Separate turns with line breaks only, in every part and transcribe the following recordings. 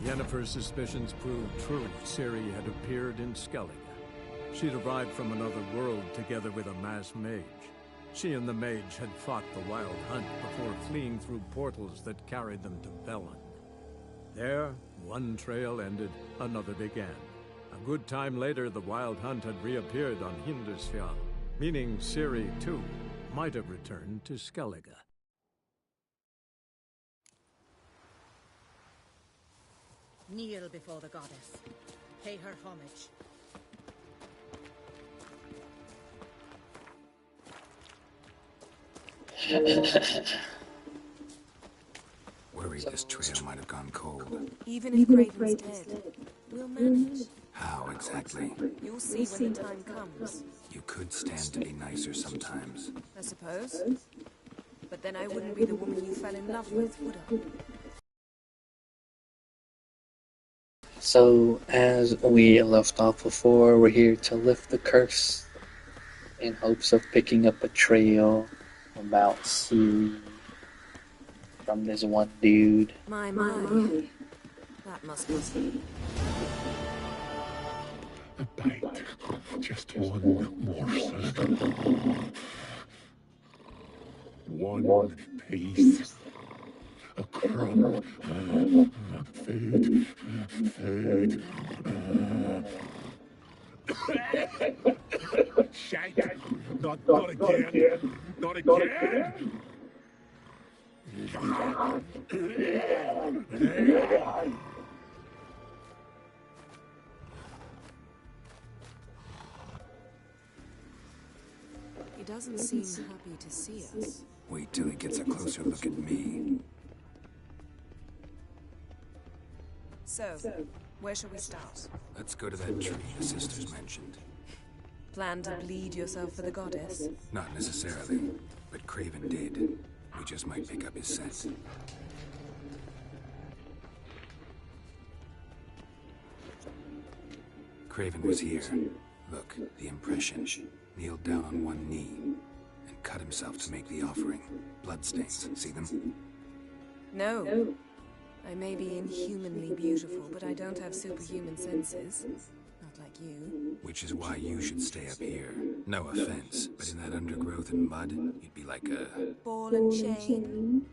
Yennefer's suspicions proved true. Ciri had appeared in Skellige. She'd arrived from another world together with a masked mage. She and the mage had fought the Wild Hunt before fleeing through portals that carried them to Velen. There, one trail ended, another began. A good time later, the Wild Hunt had reappeared on Hindarsfjall, meaning Ciri, too, might have returned to Skellige.
Kneel before the goddess. Pay her homage.
Worried this trail might have gone cold.
Even if Graven's dead, we'll manage.
How exactly?
You'll see when the time comes.
You could stand to be nicer sometimes.
I suppose. But then I wouldn't be the woman you fell in love with, would I?
So, as we left off before, we're here to lift the curse in hopes of picking up a trail about Ciri from this one dude.
My. That must be.
A bite. Just one morsel. One piece. A crumb. Food. Shite. Not again. Not again.
He doesn't seem happy to see us.
Wait till he gets a closer look at me.
So, where shall we start?
Let's go to that tree the sisters mentioned.
Plan to bleed yourself for the goddess?
Not necessarily, but Craven did. We just might pick up his scent. Craven was here. Look, the impression. Kneeled down on one knee and cut himself to make the offering. Bloodstains, see them?
No. I may be inhumanly beautiful, but I don't have superhuman senses. Not like you.
Which is why you should stay up here. No offense, but in that undergrowth and mud, you'd be like a...
ball and chain?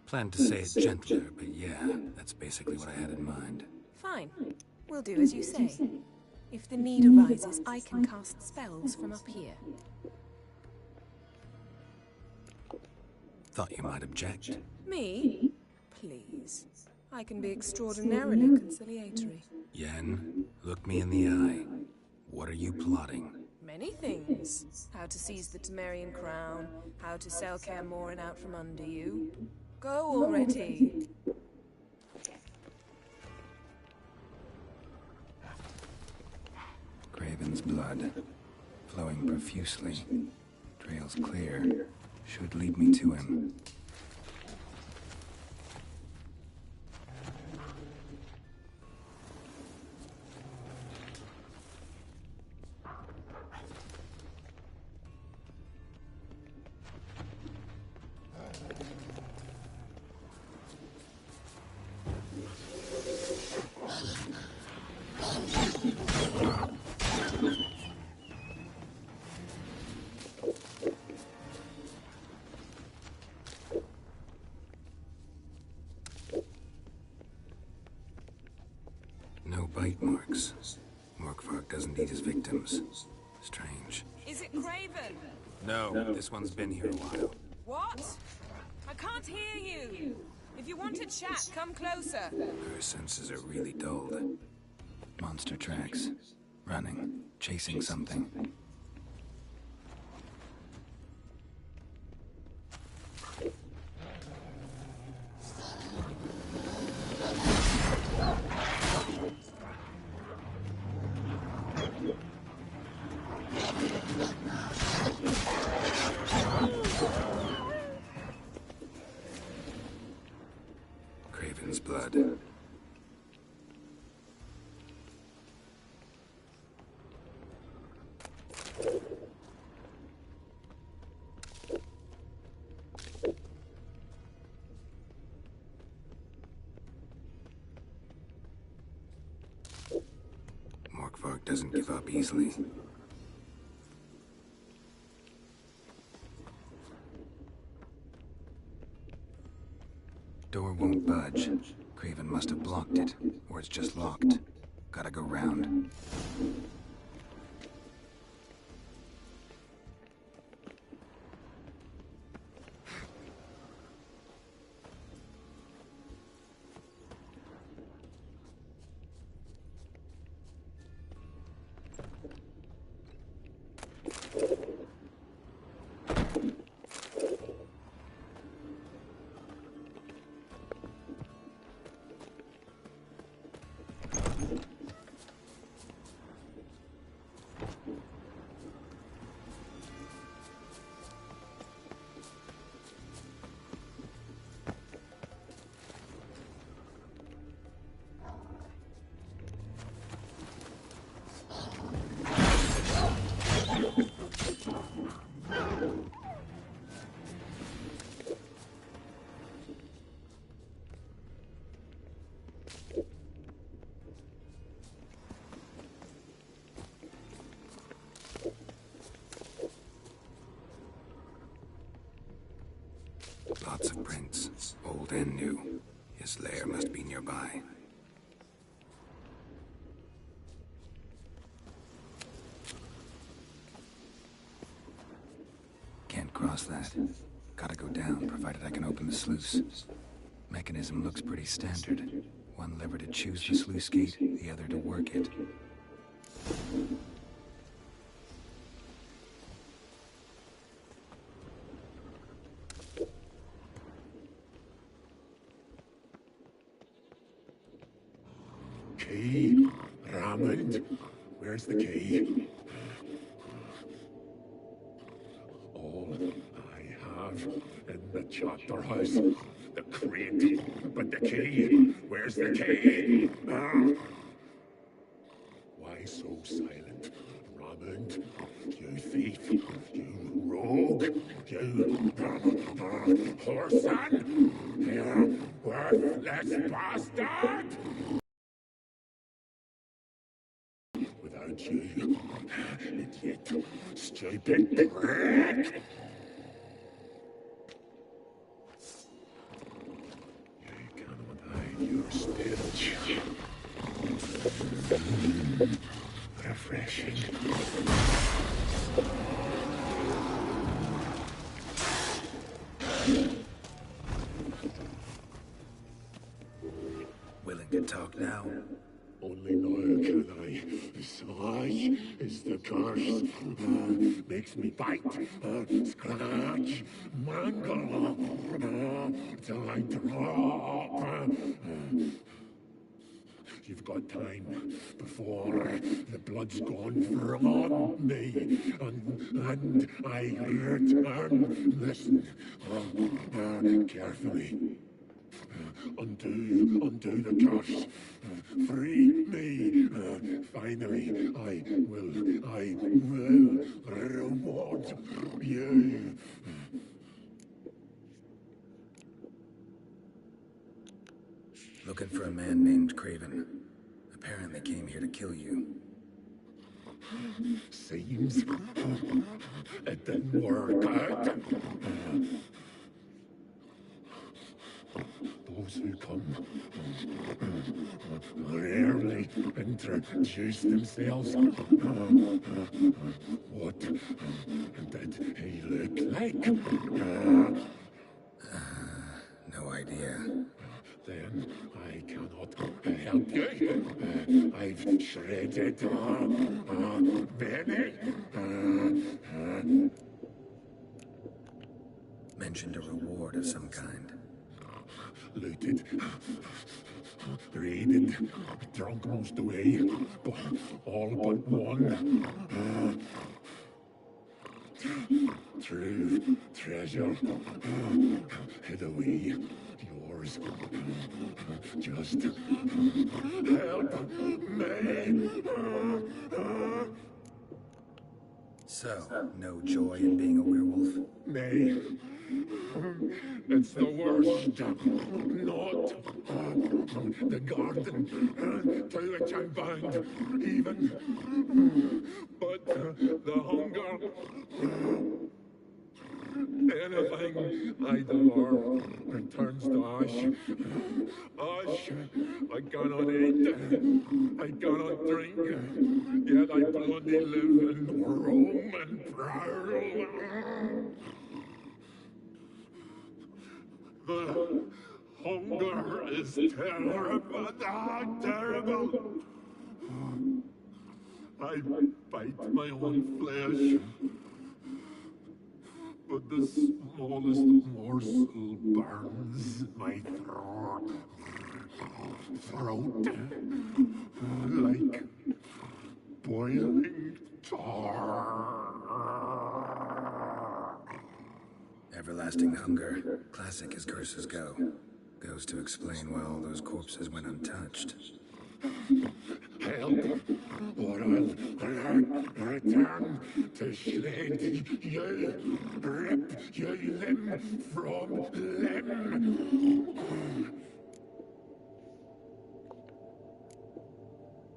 Planned to say it gentler, but yeah, that's basically what I had in mind.
Fine. We'll do as you say. If the need arises, I can cast spells from up here.
Thought you might object.
Me? Please. I can be extraordinarily conciliatory.
Yen, look me in the eye. What are you plotting?
Many things. How to seize the Temerian crown, how to sell Kaer Morhen out from under you. Go already.
Craven's blood, flowing profusely. Trail's clear. Should lead me to him. No bite marks. Morkvark doesn't eat his victims. Strange.
Is it Craven?
No, this one's been here a while.
What? I can't hear you. If you want to chat, come closer.
Her senses are really dulled. Monster tracks. Running. Chasing something. Craven's blood. doesn't give up easily. Door won't budge. Craven must have blocked it, or it's just locked. Gotta go round. Lots of prints, old and new. His lair must be nearby. Can't cross that. Gotta go down, provided I can open the sluice. Mechanism looks pretty standard. One lever to choose the sluice gate, the other to work it.
Key? Raymond? Where's the key? All I have in the chapter house, the crate, but the key? Where's the key? Why so silent, Raymond? You thief, you rogue, you whoreson, you worthless bastard! Without you, idiot, stupid prick! You cannot hide your stench. Refreshing.
Willing to talk now?
Only now can I. Sigh is the curse. Makes me bite, scratch, mangle, till I drop. You've got time before the blood's gone from me, and I return. Listen, carefully. Undo the curse. Free me. Finally, I will reward you.
Looking for a man named Craven. Apparently came here to kill you.
Seems it didn't work out. Those who come rarely introduce themselves. What did he look like?
No idea.
Then I cannot help you. I've shredded many.
Mentioned a reward of some kind.
Looted, raided, drunk most away, but all but one. True treasure, hid away, yours. Just help me.
So, no joy in being a werewolf?
Nay. It's the worst. Not the garden to which I'm bound, even. But the hunger. Anything I devour returns to ash. Ash I cannot eat, I cannot drink, yet I bloody live and roam and prowl. The hunger is terrible, terrible. I bite my own flesh. But the smallest morsel burns my throat like boiling tar.
Everlasting hunger, classic as curses go. Goes to explain why all those corpses went untouched.
Help, or I'll return to shred you, rip you limb from limb.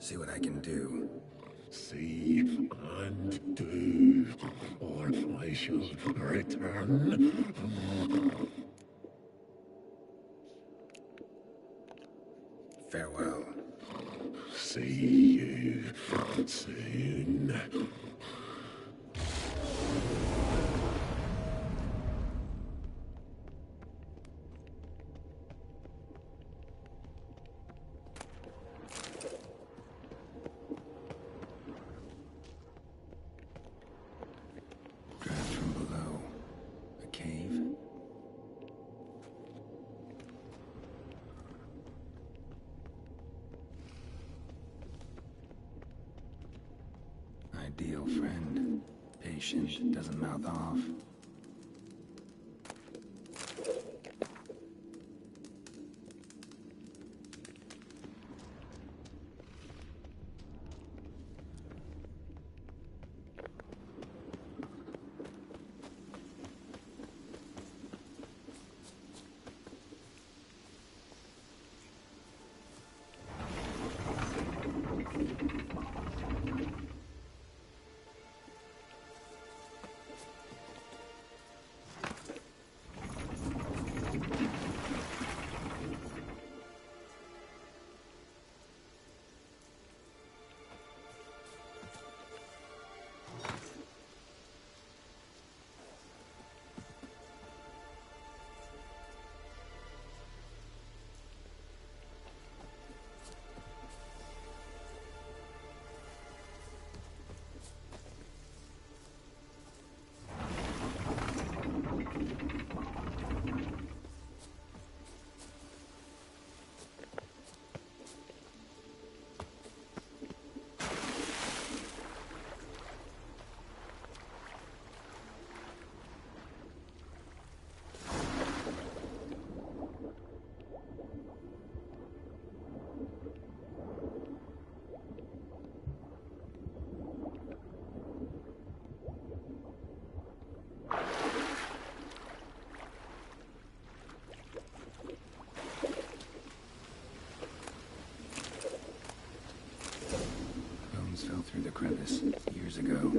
See what I can do.
See and do, or I shall return.
Farewell.
See you soon.
Drafts from below. A cave? Ideal friend. Patient, doesn't mouth off. Fell through the crevice years ago.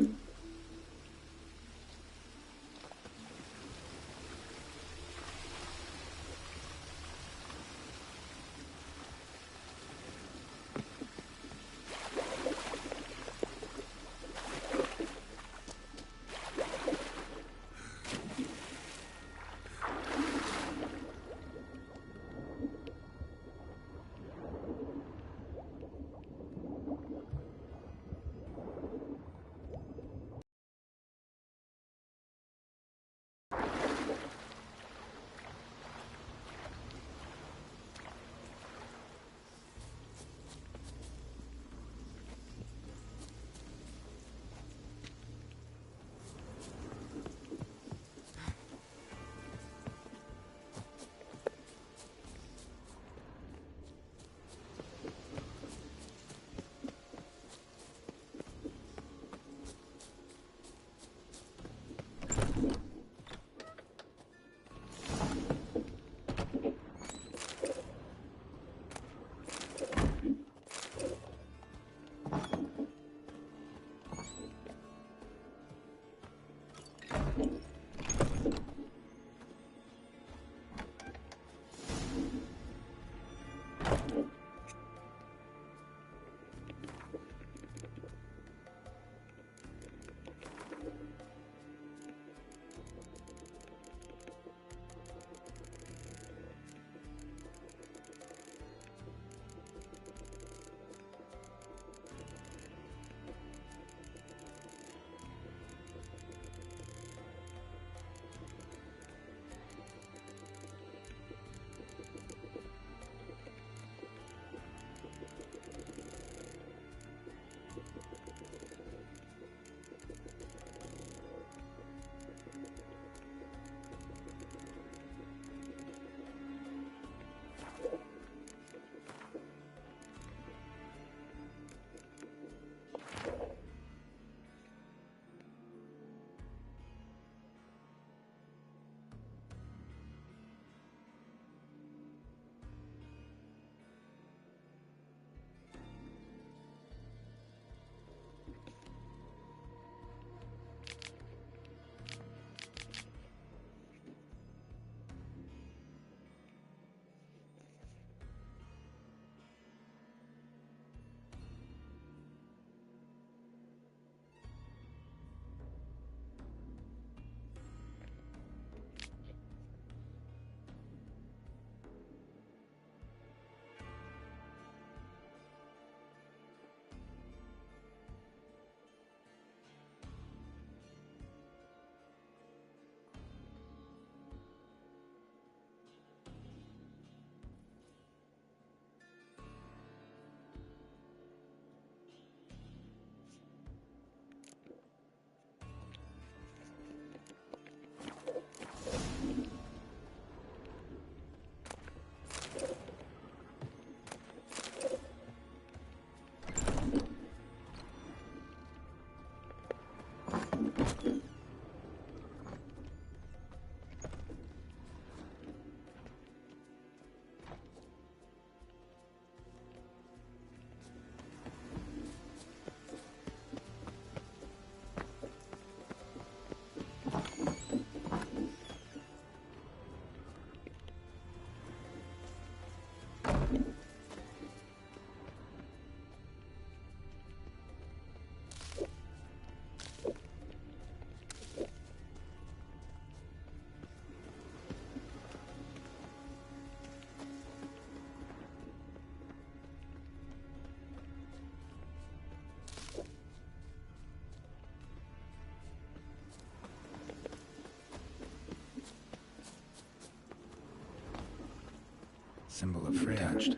Symbol of Freya. Touched.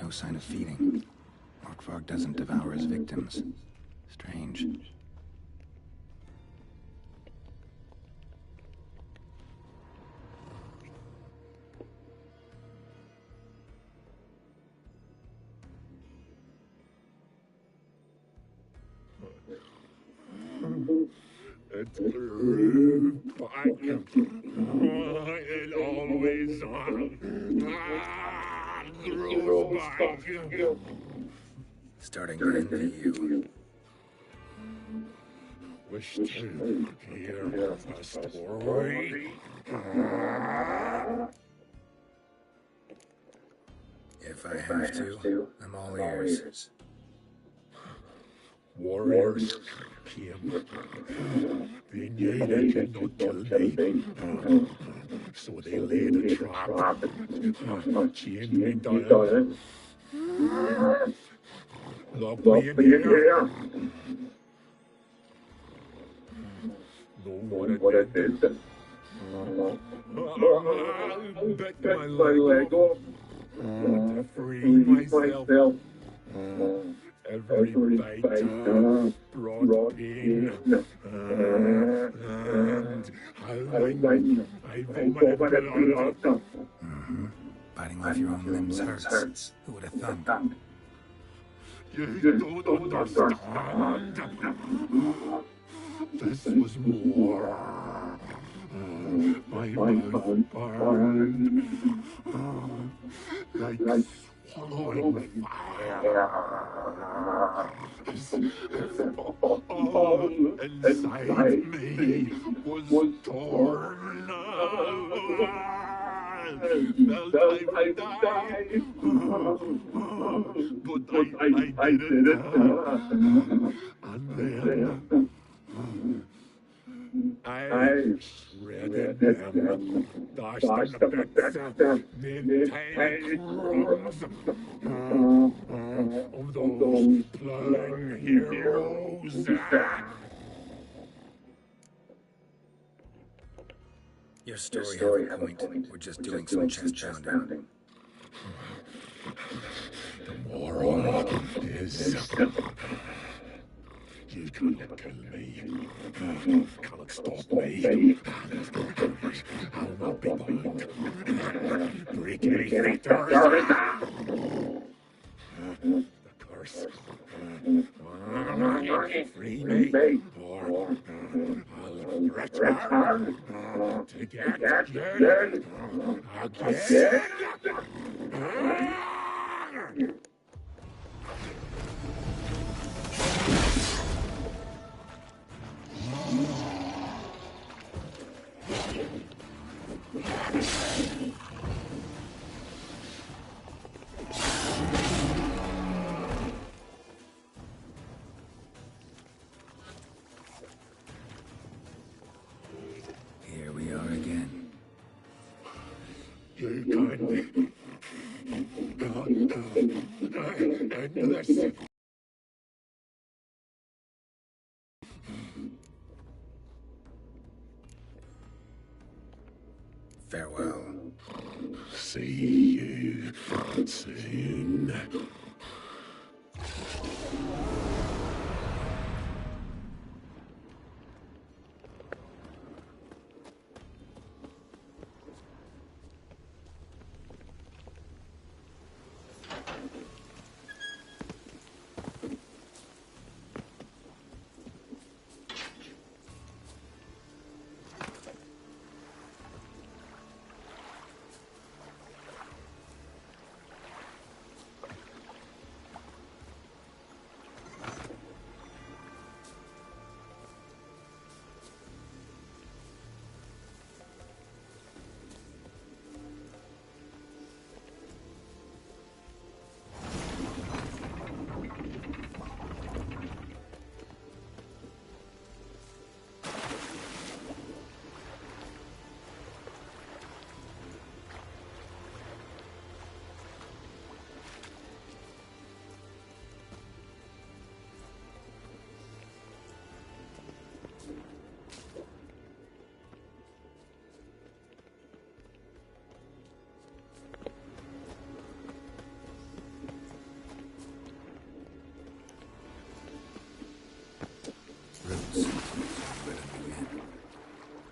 No sign of feeding. Orkvog doesn't devour his victims. Strange.
It grew back. It always grows back.
Starting to envy you.
Wish to hear a story.
If I have to, I'm all ears.
Warriors came. They knew they could not kill me, so they laid a trap. Chained me down. Locked me in here. Know what it did? Bit my leg off to free myself. Every bite brought pain, and I vomited blood.
Biting off your own limbs hurts. Who would have thought?
You don't understand. This was war. My mouth burned like swallowing fire. All inside me was torn. felt I would die. But I didn't. And then I shredded them, dashed them to bits, made tiny crumbs of those plowing heroes.
Your story has a point. We're just doing some chest pounding.
The moral is you cannot kill me. Cannot stop me. I'll not be bound. Break any fetters. The curse. Free me, or I'll return to get you again.
Here we are again.
You can end this.
Farewell.
See you soon.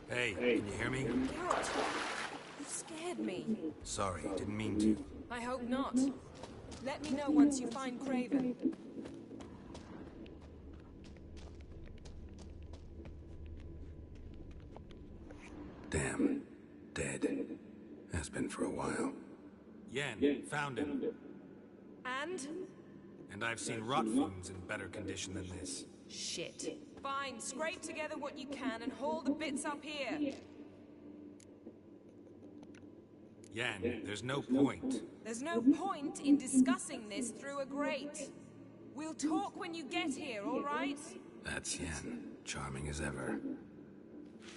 Hey, can you hear me?
Geralt, you scared me.
Sorry, didn't mean to.
I hope not. Let me know once you find Craven.
Damn. Dead. Has been for a while.
Yen, found him.
And?
And I've seen rot wounds in better condition than this.
Shit. Fine, scrape together what you can and haul the bits up here.
Yen, there's no point.
There's no point in discussing this through a grate. We'll talk when you get here, all right?
That's Yen. Charming as ever.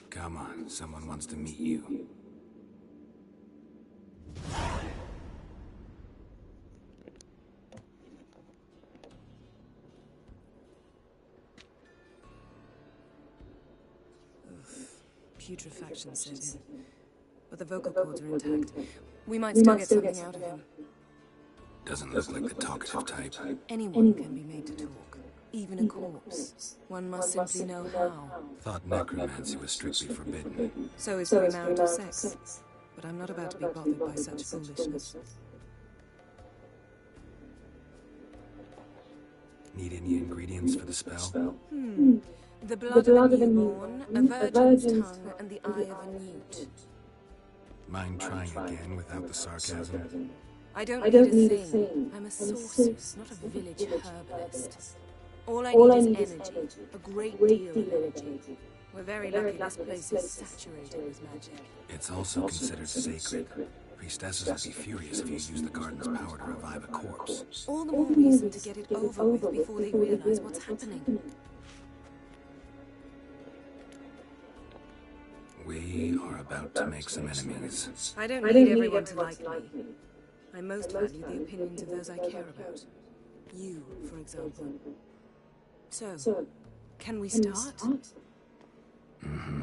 Come on, someone wants to meet you.
Putrefaction set in. But the vocal cords are intact. We might still get something out of him.
Doesn't look like the talkative type.
Anyone can be made to talk. Even a corpse. One must simply know how.
Thought necromancy was strictly forbidden.
So is premarital sex. But I'm not about to be bothered by such foolishness.
Need any ingredients for the spell?
The blood of a newborn, a virgin's tongue, and the eye of a newt.
Mind trying again without the sarcasm?
I don't need a thing. I'm a sorceress, not a village herbalist. All I need is energy. A great deal of energy. We're very lucky this place is saturated with magic.
It's also considered sacred. Priestesses would be furious if you used the garden's power to revive a corpse.
All the more reason to get it over with before they realize what's happening.
We are about to make some enemies.
I don't need everyone to like me. I most value the opinions of those I care about. You, for example. So, can we start?
Mm-hmm.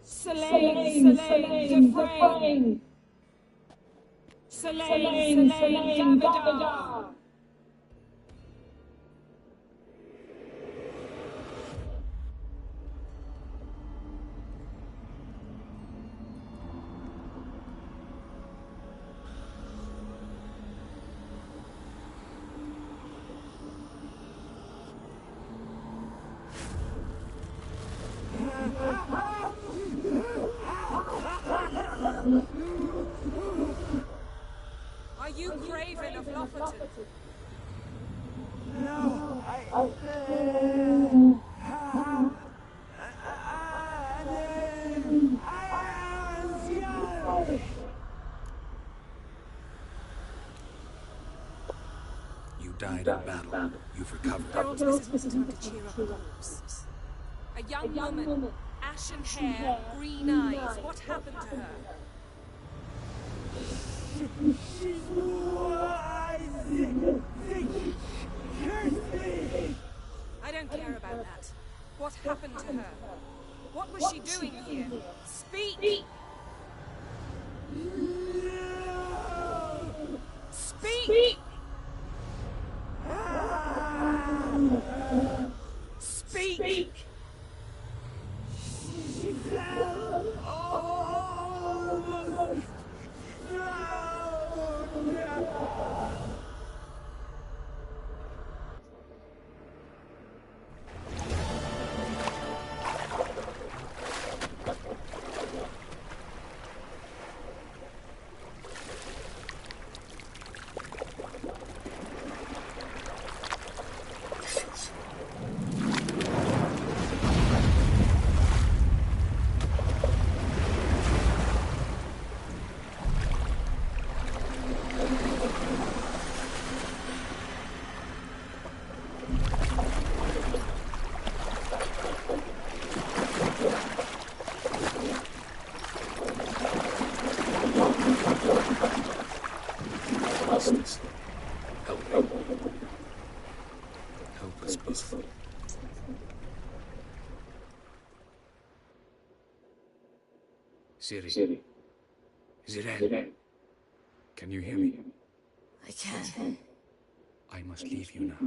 Selene, Dufresne. Selene, Davida.
Are you Craven of Lofoten?
You died in battle. You've recovered.
This isn't the time to cheer up a corpse. A young woman, ashen hair, green eyes. What happened to her? I don't care about that. What happened to her? What was she doing here? Speak! Speak! Speak!
Help us both. Ciri. Ziren. Can you hear me?
I can.
I must leave you now.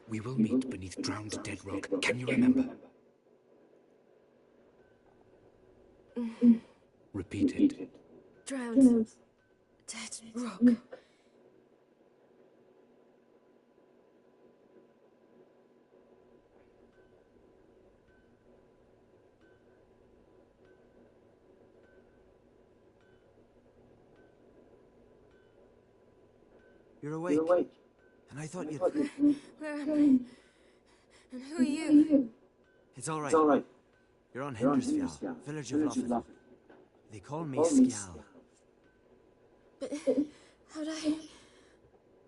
We will meet beneath drowned dead rock. Can you remember? Repeat it.
Drowned. Dead rock.
You're awake. And I thought you'd...
Where am I? And who are you?
It's all right. You're on Hindersfjall, village of Lofoten. They call me Skjal.
But how'd I...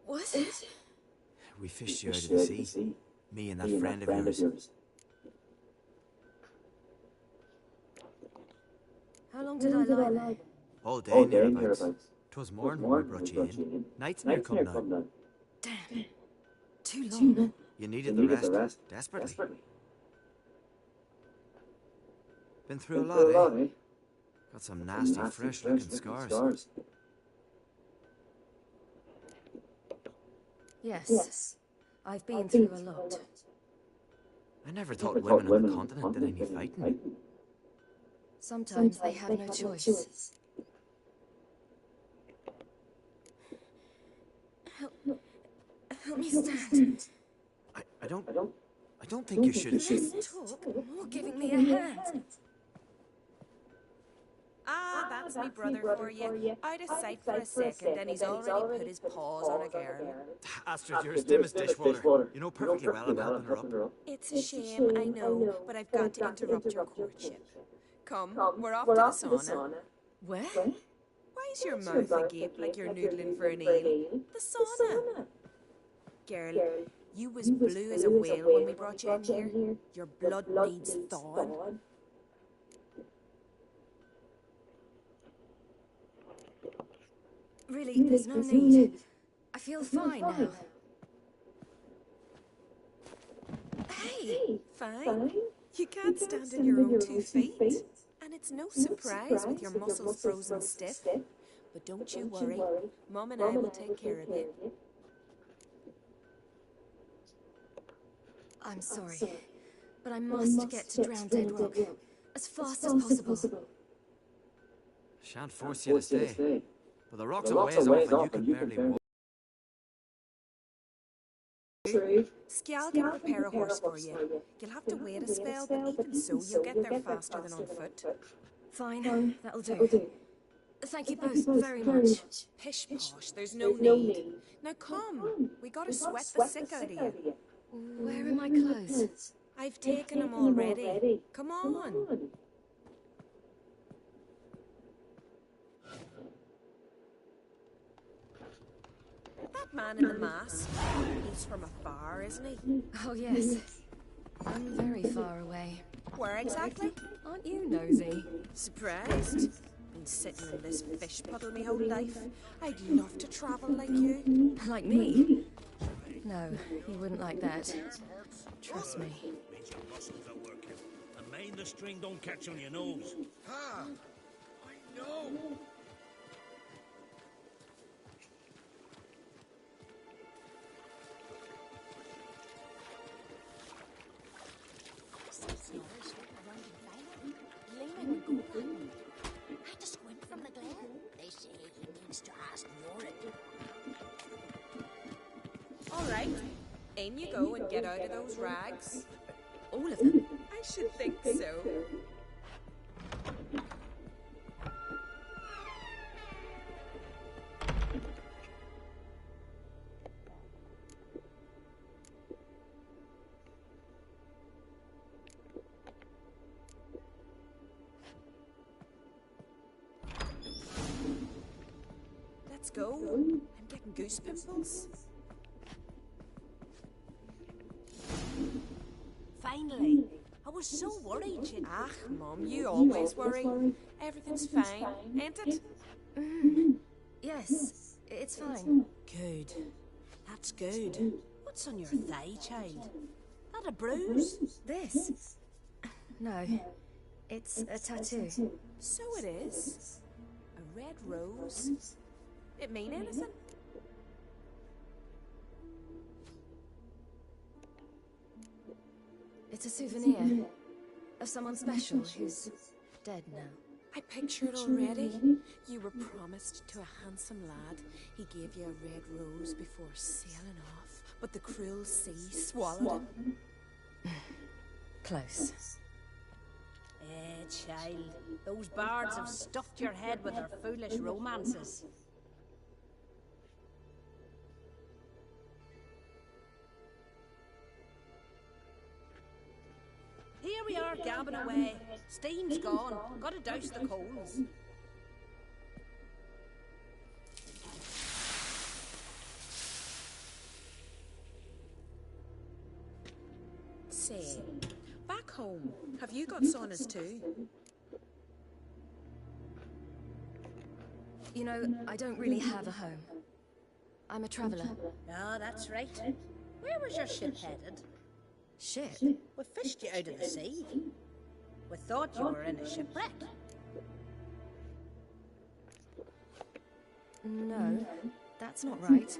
What?
We fished you out of the sea. Me and that friend of yours.
How long did I lie there?
All day nearabouts. 'Twas morn when we brought you in. Night's near come now.
Damn. Too long.
You needed the rest. Desperately. Been through a lot, eh? Got some nasty, fresh-looking scars.
Yes. I've been through a lot.
I never thought women on the continent did any fighting.
Sometimes they have no choice. Help me stand.
I don't think you should...
Less talk, more giving me a hand. Ah, that's me brother for you. Out of sight for a second, and he's already put his paws on a girl.
Astrid, you're as dim as dishwater. You know perfectly well I'm helping her up.
It's a shame, I know, but I've got to interrupt your courtship. Come, we're off to the sauna.
Where?
Why is your mouth agape like you're noodling for an eel? The sauna. Girl, you was blue as a whale when we brought you in here. Your blood needs thawing.
Really, there's no need. I feel fine now.
Hey, fine. You can't stand on your own 2 feet. And it's no surprise with your muscles frozen stiff. But don't you worry. Mum and I will take care of you.
I'm sorry, but I must get to Drowned Dead Rock as fast as possible.
Shan't force you to stay. But the rock's a ways off and you can barely walk.
Skjal can prepare a horse for you. You'll have to wait a spell, but even so, you'll get there faster than on foot.
Fine, that'll do. Thank you both very much.
Pish posh, there's no need. Now come, we gotta sweat the sick out of you.
Where are my clothes?
I've taken them already. Come on. That man in the mask, he's from afar, isn't he?
Oh, yes. I'm very far away.
Where exactly?
Aren't you nosy?
Surprised? Been sitting in this fish puddle my whole life. I'd love to travel like you.
Like me? No, you wouldn't like that. Trust me.
Means your muscles are working. And mind the string don't catch on your nose.
Ah, I know.
Had to squint from the glare. They say he needs to ask Yorick.
All right, in you go and get out of those rags.
All of them?
I should think so. Let's go. I'm getting goose pimples.
Finally. I was so worried you'd...
Ah, Mum, you always worry. Everything's fine, ain't it?
Yes, it's fine.
Good. That's good. What's on your thigh, child? That a bruise?
This? No, it's a tattoo.
So it is. A red rose. It mean anything?
It's a souvenir of someone special who's dead now.
I picture it already. You were promised to a handsome lad. He gave you a red rose before sailing off, but the cruel sea swallowed him.
Close.
Child. Those bards have stuffed your head with their foolish romances. Here we are, gabbing away. Steam's gone. Gotta douse the coals.
Say, back home, have you got saunas too?
You know, I don't really have a home. I'm a traveller.
Oh, that's right. Where was your ship headed?
Ship?
We fished you out of the sea. We thought you were in a shipwreck.
No, that's not right.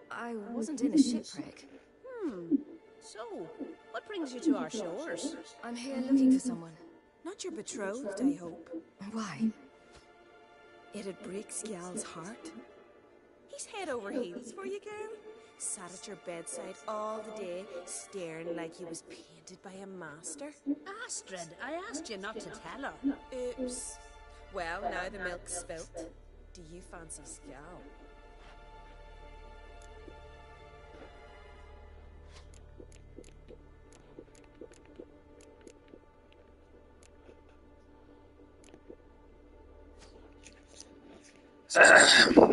I wasn't in a shipwreck.
So, what brings you to our shores?
I'm here looking for someone.
Not your betrothed, I hope.
Why?
It'd break Skjal's heart. He's head over heels for you, girl. Sat at your bedside all the day, staring like he was painted by a master.
Astrid, I asked you not to tell her.
Oops. Well, now the milk's spilt. Do you fancy Scal?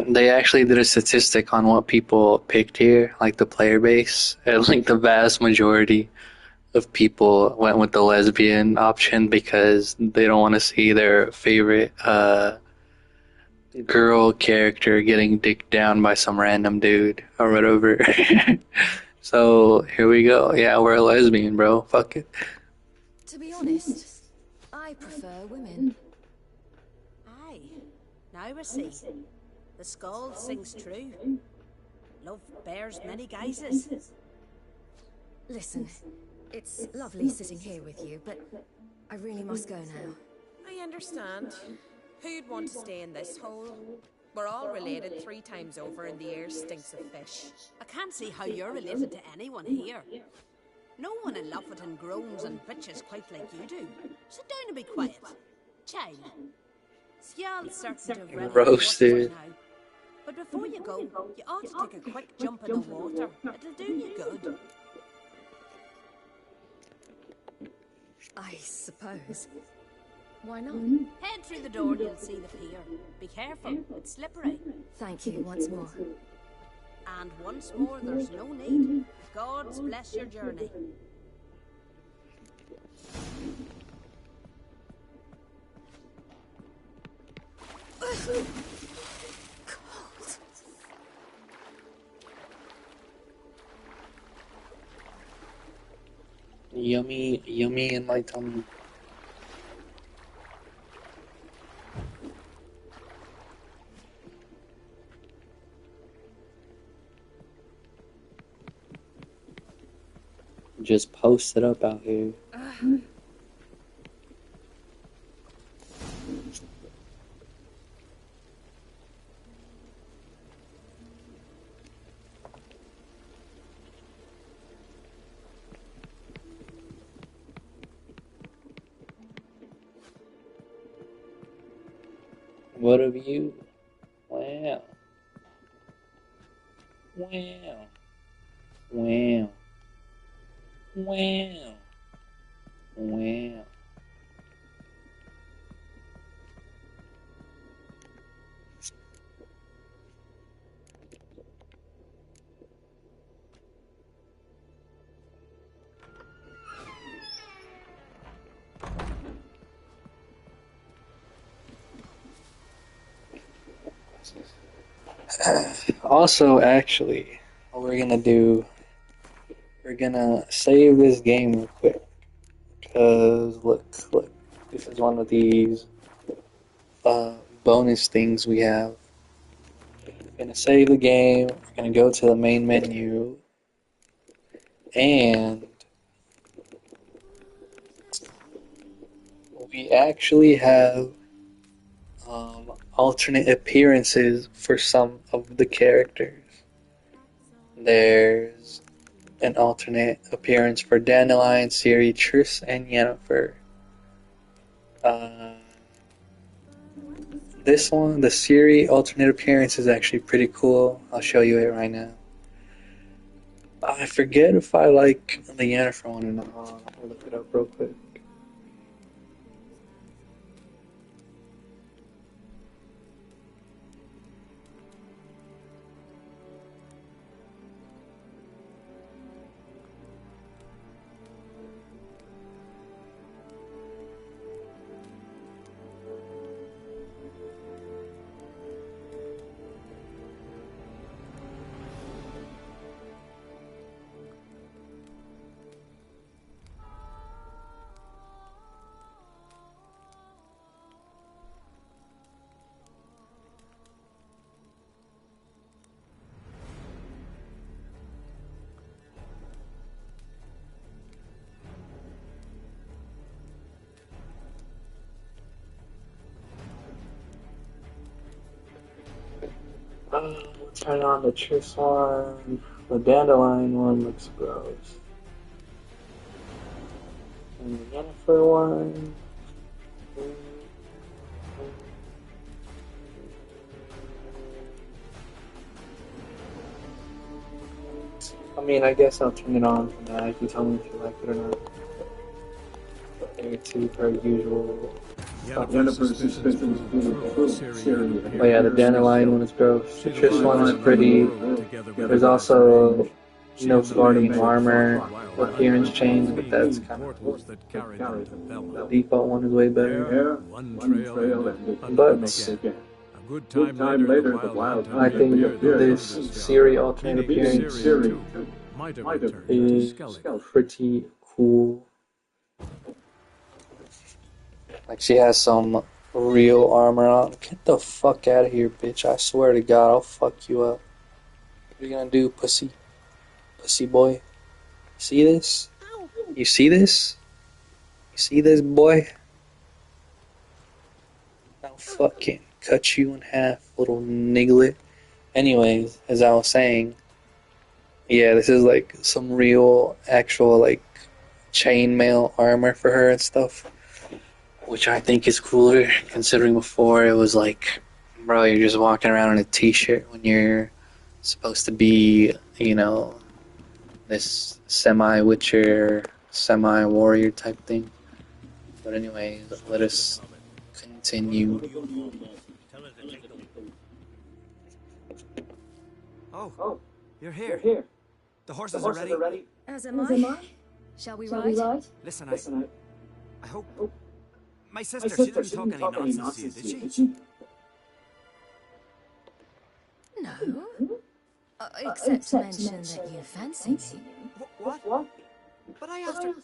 They actually did a statistic on what people picked here, like the player base, and like the vast majority of people went with the lesbian option because they don't want to see their favorite girl character getting dicked down by some random dude or whatever. So here we go. Yeah, we're a lesbian, bro. Fuck it.
To be honest, I prefer women.
Aye. Now we see. The Skald sings true. Love bears many guises.
Listen, it's lovely sitting here with you, but I really must go now.
I understand. Who'd want to stay in this hole? We're all related 3 times over and the air stinks of fish.
I can't see how you're related to anyone here. No one in Lofferton groans and bitches quite like you do. Sit down and be quiet. Child. Skjald's certain to have read
Roasted.
now. But before you go, you ought to take a quick jump in the water. It'll do you good.
I suppose. Why not?
Head through the door and you'll see the pier. Be careful, it's slippery.
Thank you once more.
And once more, there's no need. God's bless your journey.
Yummy, yummy in my tummy. Just post it up out here. What of you? Wow. Wow. Wow. Wow. Wow. Also, actually, what we're gonna do, we're gonna save this game real quick. Because, look, this is one of these bonus things we have. We're gonna save the game, we're gonna go to the main menu, and we actually have alternate appearances for some of the characters. There's an alternate appearance for Dandelion, Ciri, Triss, and Yennefer. This one, the Ciri alternate appearance, is actually pretty cool. I'll show you it right now. I forget if I like the Yennefer one or not. I'll look it up real quick. We'll turn on the Triss one. The Dandelion one looks gross. And the Yennefer one. I mean, I guess I'll turn it on for now. You can tell me if you like it or not. There too, per usual.
Yennefer's suspicions proved true. Ciri had
Oh yeah, the
appeared
dandelion one is gross. The Triss one is pretty. There's also Nilfgaardian armor appearance change, but that's kind of cool. The default one is way better. But
a good time later, the Wild
I
Hunt
think
appeared.
this Ciri alternate appearance
Might have returned to
is
Skellige.
pretty cool. Like, she has some real armor on. Get the fuck out of here, bitch. I swear to God, I'll fuck you up. What are you gonna do, pussy? Pussy boy. See this? You see this? You see this, boy? I'll fucking cut you in half, little nigglet. Anyways, as I was saying, yeah, this is like some real, actual, like, chainmail armor for her and stuff. Which I think is cooler, considering before it was like, bro, you're just walking around in a t-shirt when you're supposed to be, you know, this semi-witcher, semi-warrior type thing. But anyway, let us continue.
Oh, you're here. The horses are ready.
As am I. Shall we ride?
Listen, I hope... My sister, she didn't talk any nonsense to you, did she?
No. Except to mention that you fancy me.
What? But I asked her...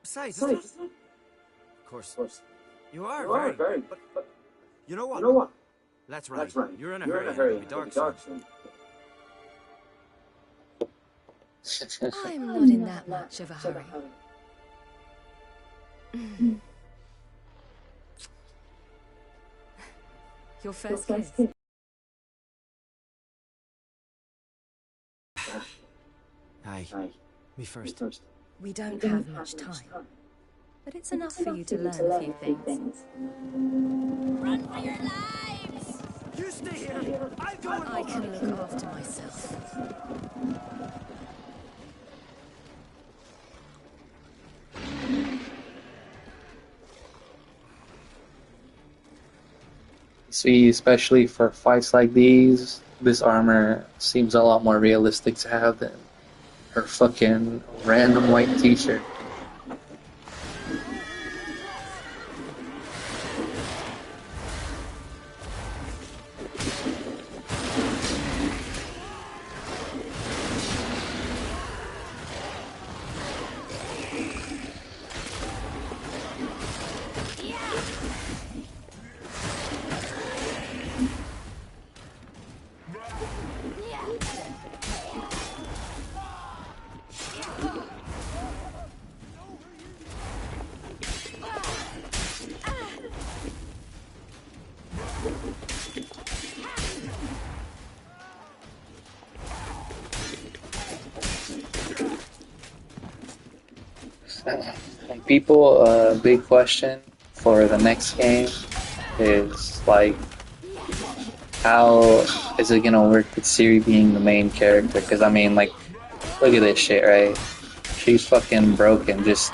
Besides, it's not... Of course. You are very... But you know what? Let's ride. You're in a hurry. It'll be dark soon.
I'm not in that much of a hurry. Your first kiss.
Aye. Me first.
We don't have much time, but it's enough for you to learn a few things.
Run for your lives!
You stay here! I'll go and...
I can look after myself.
See, especially for fights like these, this armor seems a lot more realistic to have than her fucking random white t-shirt. And people, big question for the next game is like, how is it gonna work with Ciri being the main character? Because I mean, like, look at this shit, right? She's fucking broken. Just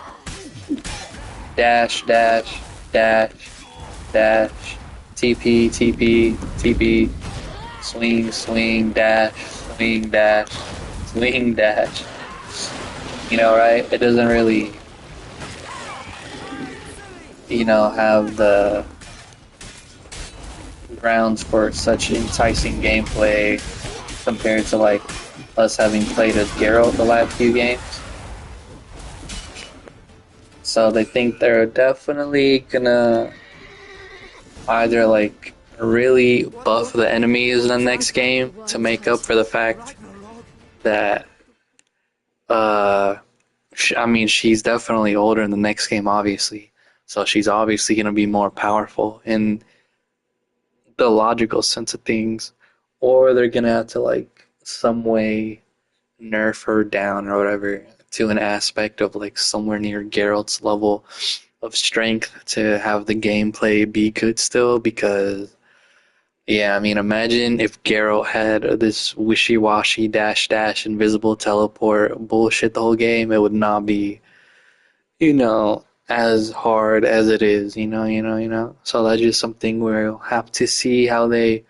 dash, dash, dash, dash, TP, TP, TP, swing, swing, dash, swing, dash, swing, dash. You know, right? It doesn't really, you know, have the grounds for such enticing gameplay compared to, like, us having played as Geralt the last few games. So they think they're definitely gonna either, like, really buff the enemies in the next game to make up for the fact that I mean, she's definitely older in the next game, obviously. So she's obviously going to be more powerful in the logical sense of things. Or they're going to have to, like, some way nerf her down or whatever to an aspect of, like, somewhere near Geralt's level of strength to have the gameplay be good still. Because Yeah, I mean, imagine if Geralt had this wishy-washy dash invisible teleport bullshit the whole game. It would not be, as hard as it is, So that's just something we'll have to see how they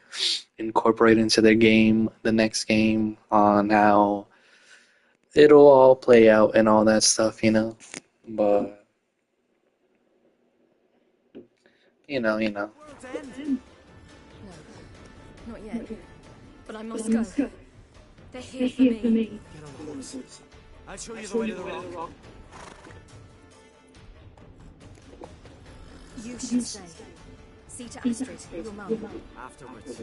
incorporate into their game, the next game, on how it'll all play out and all that stuff. But,
No, not yet. But I must go. They're here for me.
Get on the horse. I'll show you the way to the rock.
You should stay. See to Astrid, your mum.
Afterwards.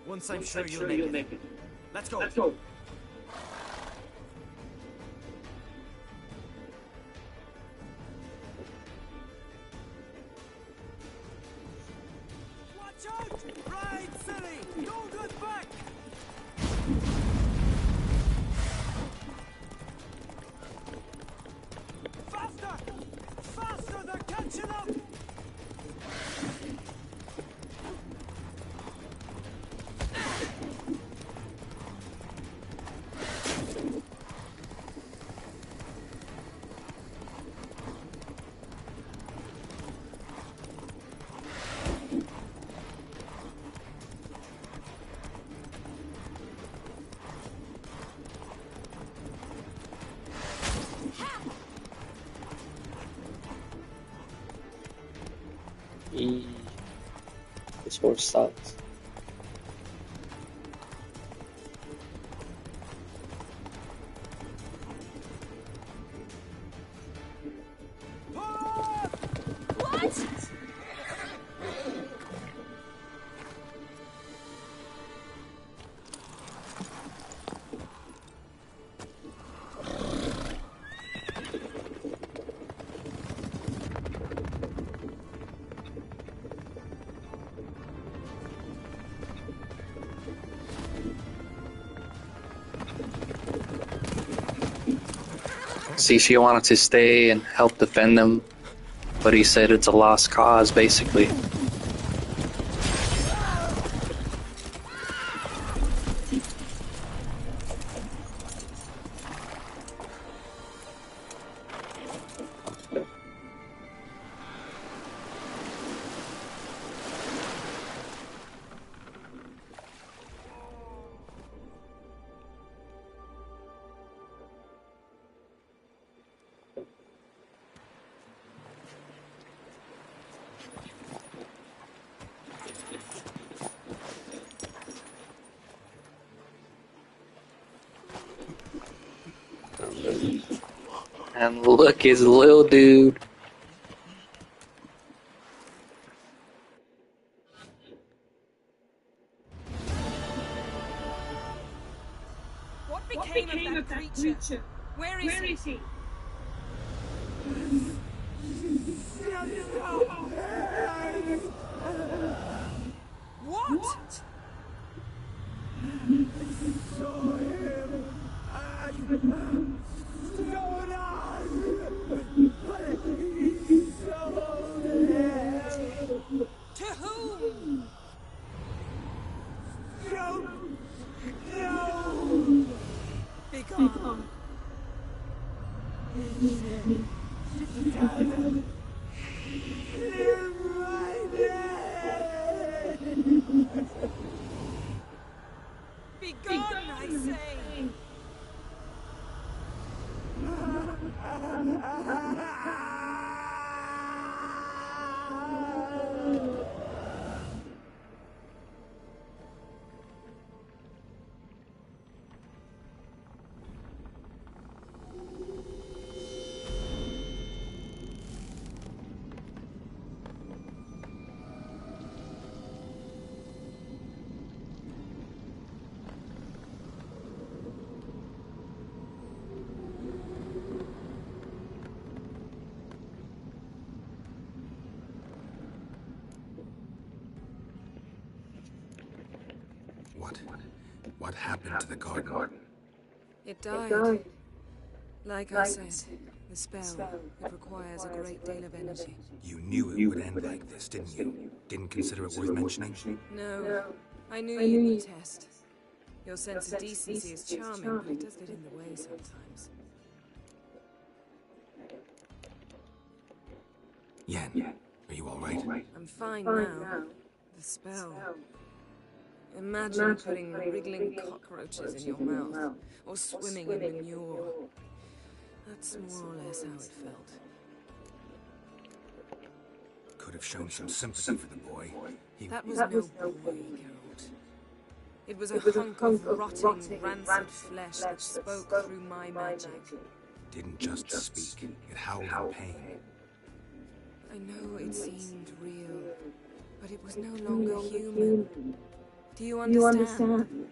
Once I'm sure you'll make it. Let's go. Watch out! Ride, City! Don't look back! Faster! Faster! They're catching up!
This horse sucks. See, she wanted to stay and help defend them, but he said it's a lost cause, basically. And look, his little dude.
What became of that creature? Where is he? What? To whom? Be gone. Be gone, I say.
What happened to the garden?
It died. Like I said, the spell, it requires a great deal of energy.
You knew it would end like this, didn't you? Didn't consider it worth mentioning?
No, I knew you'd protest. Your sense of decency is charming, but it does get in the way sometimes.
Yen, are you all right?
I'm fine now. The spell. Imagine putting wriggling cockroaches in your mouth, or swimming in manure. That's more or less how it felt.
Could have shown some sympathy for the boy.
That was no boy, Geralt. It was a hunk of rotting, rancid flesh that spoke through my magic.
Didn't just speak, it howled in pain.
I know it seemed real, but it was no longer human. Do you understand?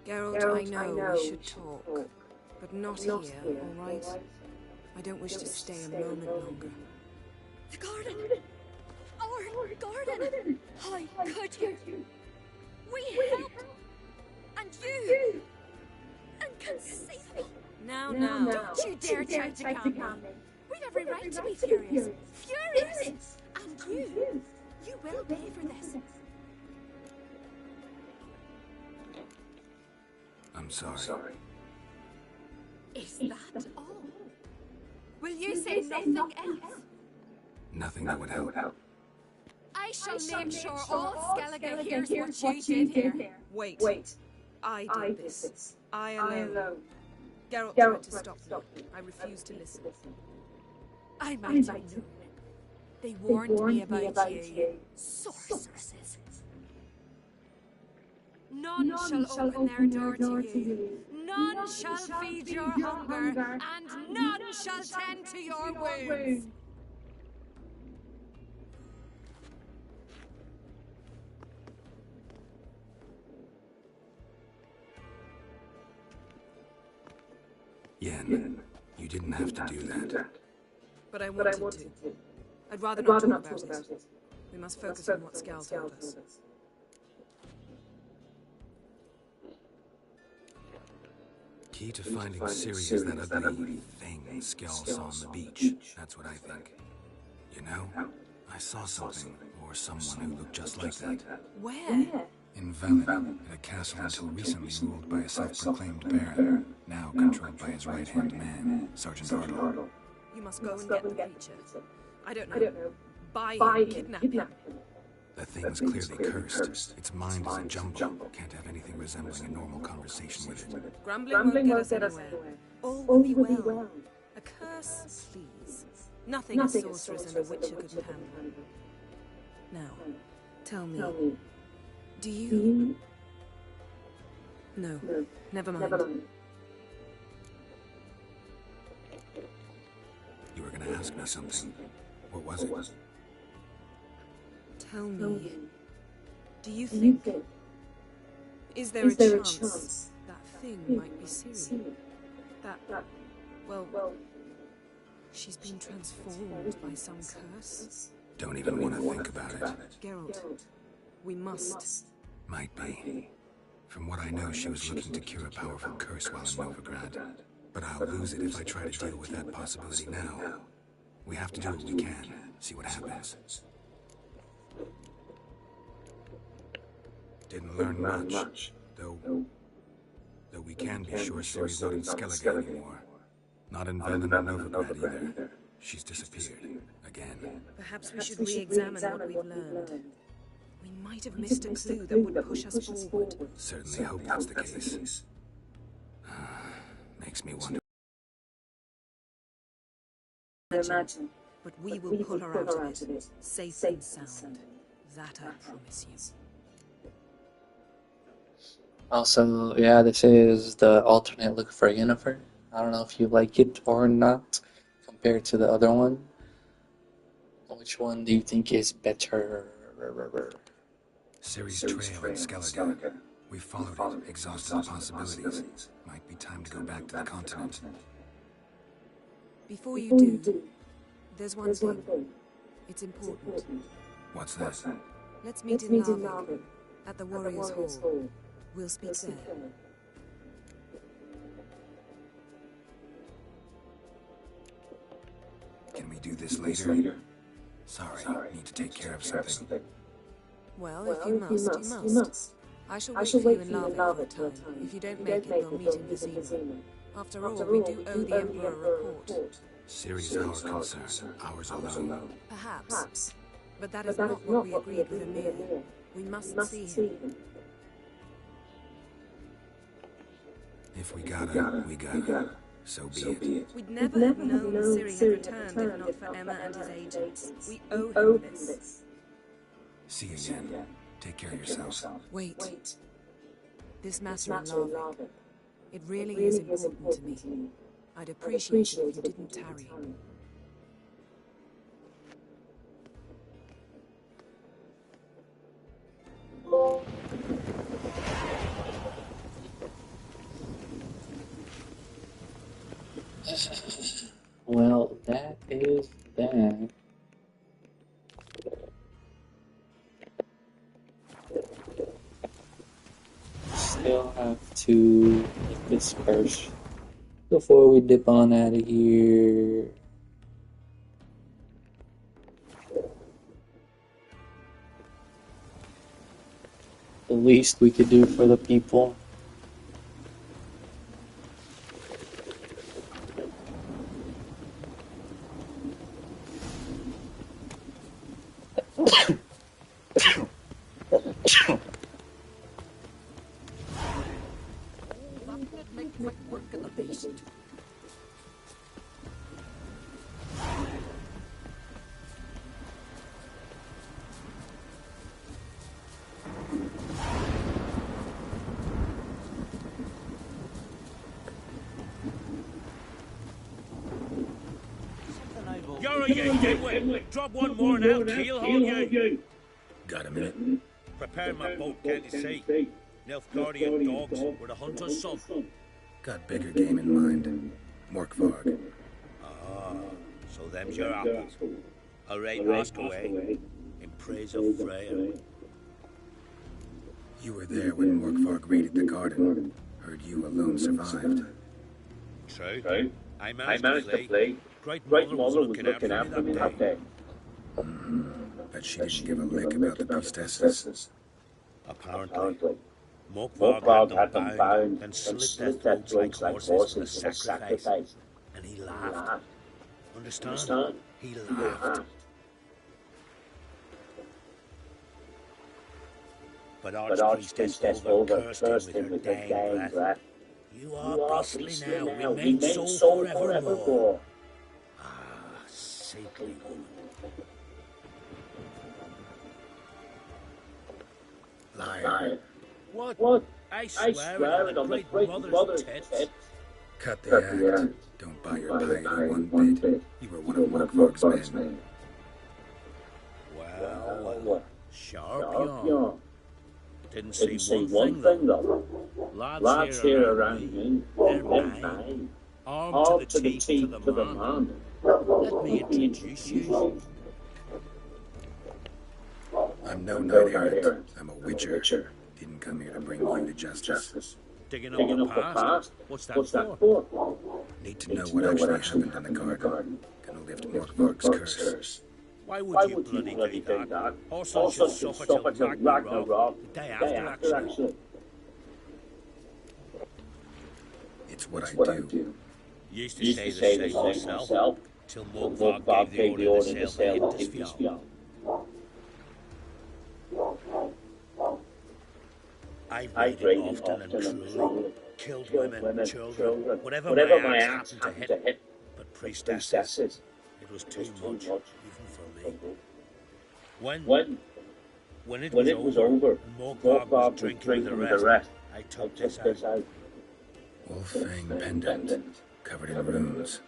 Geralt, I know we should talk, but not here, all right? I don't wish to stay a moment longer.
The garden! Our garden! How could you? We helped! And you! Inconceivable!
Now.
Don't you dare try to calm me. We've every right to be furious. Furious! And you will pay for this.
I'm sorry.
Is that all? Will you say nothing else?
Nothing that would help.
I shall make sure all Skellige hears what you did here.
Wait. I did this. I alone. Geralt tried to stop me. I refused to listen.
I might have known. They warned me about you. Sorceresses. None shall open their door to you. None shall feed your hunger, and none shall tend to your wounds.
Yen, you didn't have to do that.
But I wanted to. I'd rather not talk about it. We must focus on what Skal told us.
Key to finding Ciri is that ugly thing Skal saw on the beach. That's what I think. You know, I saw something, or someone who looked just like that.
Where?
In Velen, at a castle until recently ruled by a self-proclaimed baron, now controlled by his right-hand man, Sergeant Ardle.
You must go and get the creature. I don't know. Buy him, kidnap him.
The thing's clearly cursed. Its mind is a jumble. Can't have anything resembling a normal conversation with it.
Grumbling won't get us anywhere. All will be well. A curse, please. Nothing a sorceress and a witcher couldn't handle. Now, tell me, do you... No, never mind.
You were gonna ask me something. What was it?
Tell me, do you think... Is there a chance that thing might be Ciri? That, well, she's been transformed by some curse?
Don't even want to think about it.
Geralt, we must.
Might be. From what I know, she was looking to cure a powerful curse while in Novigrad. But I'll lose it if I try to deal with that possibility now. We have to do what we can, see what happens. Didn't learn much, though we can be sure Ciri's not in Skellige anymore. Not in Velen or Novigrad either. She's disappeared, again.
Perhaps we should re-examine what we've learned. We might have missed a clue that would push us forward.
Certainly hope that's the case. Makes me wonder.
Imagine. But we will pull her out of it, safe and sound. That I promise you.
Also, yeah, this is the alternate look for Yennefer. I don't know if you like it or not, compared to the other one. Which one do you think is better?
Ciri's trail in Skellige. We followed it, exhausted the possibilities. Might be time to go back to the continent.
Before you do, there's one thing. It's important.
What's that?
Let's meet in Larvik, at the Warriors' Hall. We'll speak there.
Can we do this later? Sorry, need to take care of something.
Well, if you must, you must. I shall wait for you in Lava for a time. If you don't make it, we'll meet in Vizima. After all, we do owe the Emperor a report.
Ciri's our concern, ours alone.
Perhaps. But that is not what we agreed with Emir. We mustn't see him.
If we gotta, we gotta. So be it.
We'd never have known Ciri had returned if not for Emma and his agents. We owe him this.
See you again. Take care of yourself.
Wait. This matter of Larvik. It really is important to me. I'd appreciate it if you didn't tarry.
Well, that is that. Still have to get this first before we dip on out of here. The least we could do for the people.
You're a Yankee. Drop one more now, keelhaul you.
Got a minute?
Prepare my boat, can't you see? Nilfgaardian dogs were the hunter's son.
Got bigger game in mind. Morkvarg.
Ah, so them's your apple. All right, ask away. In praise of Freya.
You were there when Morkvarg raided the garden. Heard you alone survived.
True. I managed to flee. Great Mother was looking after me that day.
But she didn't give a lick about the priestesses.
Apparently. Morkvarg had them bound and slit their throats like horses in a sacrifice. And he laughed. Understand? He laughed. But Archpriestess Olga cursed him with her dying breath. You are priestly now, remain so forevermore. Ah, saintly woman.
Liar.
What? I swear it on the great mother's tits.
Cut the act. Don't buy your piety one bit. You were one of Morkvarg's men.
Well, sharp yarn. Didn't see one thing though. Lads here around me, they're mine. Armed to the teeth to the man. Let me introduce you.
I'm no knight errant. I'm a witcher. Didn't come here to bring you to justice.
Digging up the past? What's that for?
Need to know what actually happened in the garden. Gonna lift Morkvarg's curse.
Why would you bloody do that? Also should suffer till Ragnarok, the day after actually.
It's what I do.
Used to say the same myself, till Morkvarg gave the order to sail to Hindisfjall. I've raided often and truly, killed women, children, whatever my axe happened to hit. But priestesses, it was too much, even for me. When it was over, Morkvarg was drinking with the rest, I took this out.
Wolfang pendant, covered in runes.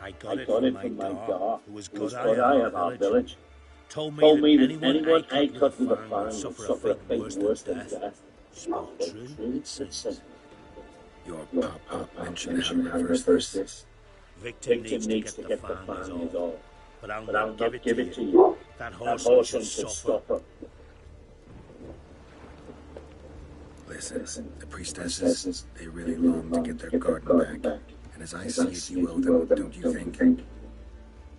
I got it from my da, who was good eye of our village. Told me that anyone I cut with a fang would suffer a fate worse than death. Spoke true, it seems.
Your pop mentioned how to reverse this.
Victim needs to get the fan is all. But I'll not give it to you. That horse should suffer.
Listen, the priestesses, they really long to get their garden back. And as I see it, you owe them, don't you think?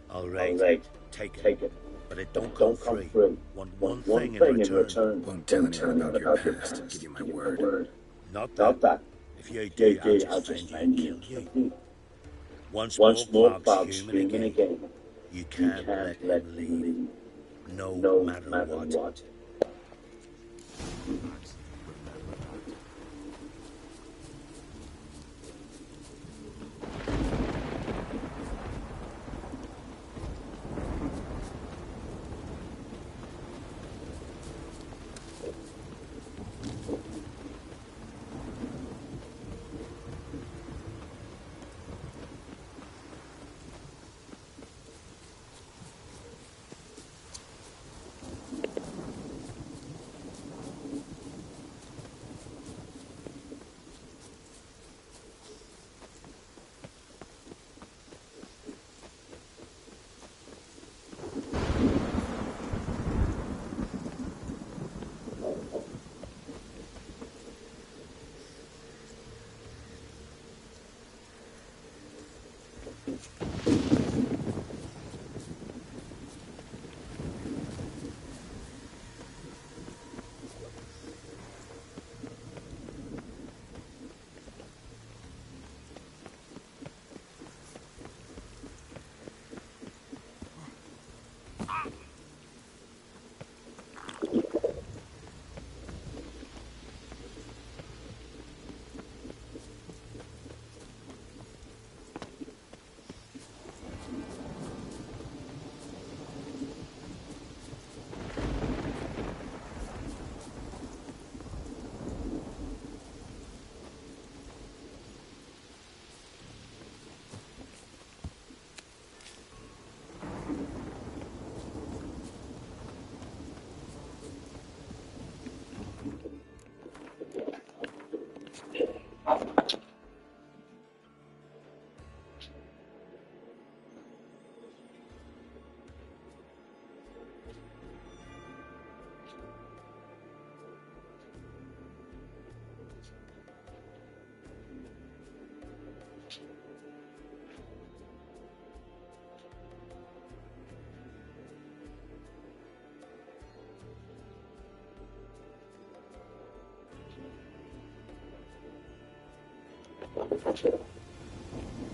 All right, take it. but it don't come free. Want one thing in return.
Won't tell anyone about your past. Give you my word.
Not that. If you do, I'll just find you and kill you. Once more Bog's human again. You can't let him leave. No matter what.